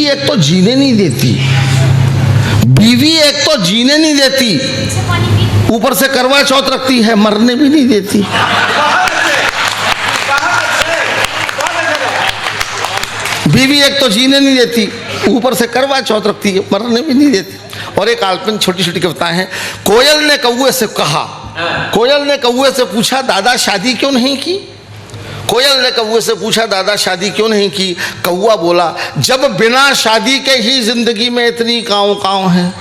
एक तो जीने नहीं देती, बीवी एक तो जीने नहीं देती, ऊपर से करवा चौथ रखती है, मरने भी नहीं देती। बीवी एक तो जीने नहीं देती, ऊपर से करवा चौथ रखती है, मरने भी नहीं देती। और एक काल्पनिक छोटी छोटी कविताएं हैं। कोयल ने कौवे से कहा, कोयल ने कौवे से पूछा दादा शादी क्यों नहीं की। कोयल ने कौवे से पूछा दादा शादी क्यों नहीं की। कौवा बोला जब बिना शादी के ही जिंदगी में इतनी काँव काँव है।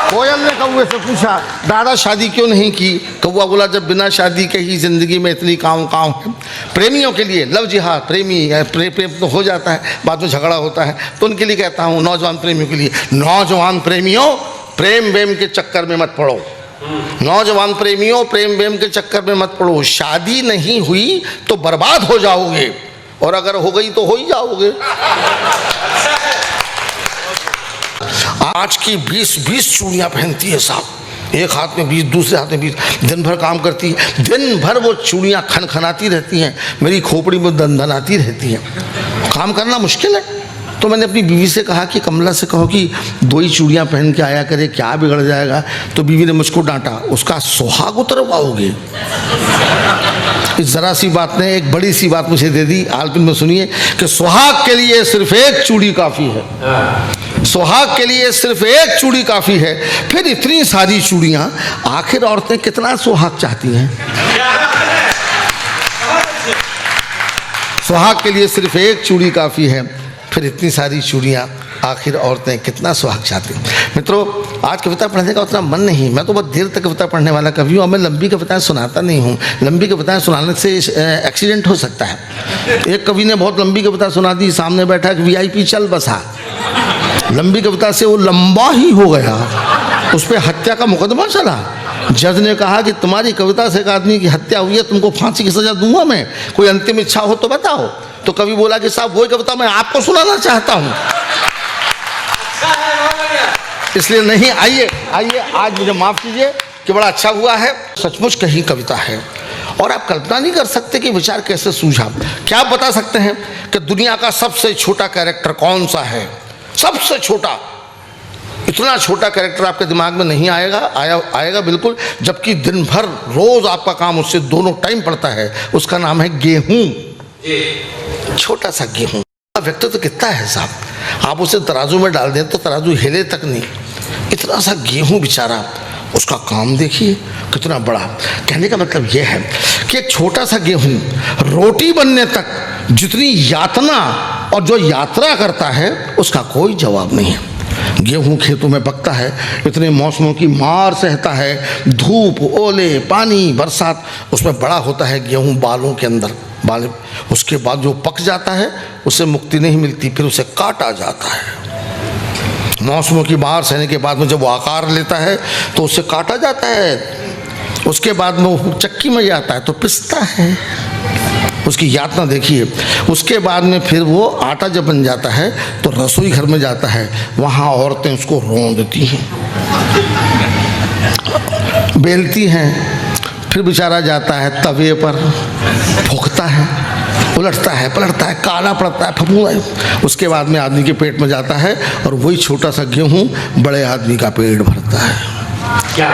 कोयल ने कौवे से पूछा दादा शादी क्यों नहीं की। कौवा बोला जब बिना शादी के ही जिंदगी में इतनी काँव काँव है। प्रेमियों के लिए लव जिहाद, प्रेमी प्रेम तो हो जाता है, बाद में झगड़ा होता है, तो उनके लिए कहता हूँ, नौजवान प्रेमियों के लिए, नौजवान प्रेमियों प्रेम वेम के चक्कर में मत पड़ो। नौजवान प्रेमियों प्रेम वेम के चक्कर में मत पड़ो। शादी नहीं हुई तो बर्बाद हो जाओगे, और अगर हो गई तो हो ही जाओगे। आज की 20 चूड़ियाँ पहनती है साहब, एक हाथ में 20, दूसरे हाथ में 20, दिन भर काम करती है, दिन भर वो चूड़ियाँ खनखनाती रहती हैं, मेरी खोपड़ी में दनदनाती रहती हैं। काम करना मुश्किल है। तो मैंने अपनी बीवी से कहा कि कमला से कहो कि 2 ही चूड़ियाँ पहन के आया करे, क्या बिगड़ जाएगा। तो बीवी ने मुझको डांटा, उसका सुहाग उतरवाओगे। इस ज़रा सी बात ने एक बड़ी सी बात मुझे दे दी। आलपिन में सुनिए कि सुहाग के लिए सिर्फ एक चूड़ी काफ़ी है। सुहाग के लिए सिर्फ एक चूड़ी काफ़ी है, फिर इतनी सारी चूड़ियाँ। आखिर औरतें कितना सुहाग चाहती हैं। सुहाग के लिए सिर्फ एक चूड़ी काफ़ी है, फिर इतनी सारी चूड़ियाँ। आखिर औरतें कितना सुहाग चाहती हैं। मित्रों, आज कविता पढ़ने का उतना मन नहीं, मैं तो बहुत देर तक कविता पढ़ने वाला कवि हूँ, और मैं लंबी कविताएं सुनाता नहीं हूँ। लंबी कविताएं सुनाने से एक्सीडेंट हो सकता है। एक कवि ने बहुत लंबी कविता सुना दी, सामने बैठा एक VIP चल बसा, लंबी कविता से वो लंबा ही हो गया, उस पर हत्या का मुकदमा चला। जज ने कहा कि तुम्हारी कविता से एक आदमी की हत्या हुई है, तुमको फांसी की सजा दूंगा मैं, कोई अंतिम इच्छा हो तो बताओ। तो कवि बोला कि साहब वही कविता मैं आपको सुनाना चाहता हूँ, इसलिए नहीं। आइए आइए, आज मुझे माफ़ कीजिए कि बड़ा अच्छा हुआ है, सचमुच कही कविता है। और आप कल्पना नहीं कर सकते कि विचार कैसे सूझा। क्या आप बता सकते हैं कि दुनिया का सबसे छोटा कैरेक्टर कौन सा है। सबसे छोटा, इतना छोटा कैरेक्टर आपके दिमाग में नहीं आएगा। आएगा बिल्कुल, जबकि दिन भर रोज आपका काम उससे दोनों टाइम पड़ता है। उसका नाम है गेहूं। छोटा सा गेहूं। व्यक्तित्व तो कितना है साहब, आप उसे तराजू में डाल दें तो तराजू हिले तक नहीं। इतना सा गेहूं बेचारा, उसका काम देखिए कितना बड़ा। कहने का मतलब यह है कि एक छोटा सा गेहूं रोटी बनने तक जितनी यातना, और जो यात्रा करता है उसका कोई जवाब नहीं है। गेहूं खेतों में पकता है, इतने मौसमों की मार सहता है, धूप, ओले, पानी, बरसात, उसमें बड़ा होता है गेहूं बालों के अंदर। बाल, उसके बाद जो पक जाता है उससे मुक्ति नहीं मिलती, फिर उसे काटा जाता है। मौसमों की मार सहने के बाद में जब वो आकार लेता है तो उसे काटा जाता है। उसके बाद में वो चक्की में जाता है तो पिसता है। उसकी यातना देखिए। उसके बाद में फिर वो आटा जब बन जाता है तो रसोई घर में जाता है, वहाँ औरतें उसको रौंदती हैं, बेलती हैं। फिर बेचारा जाता है तवे पर, फूंकता है, उलटता है, पलटता है, काला पड़ता है, फफूंदा है। उसके बाद में आदमी के पेट में जाता है और वही छोटा सा गेहूँ बड़े आदमी का पेट भरता है। क्या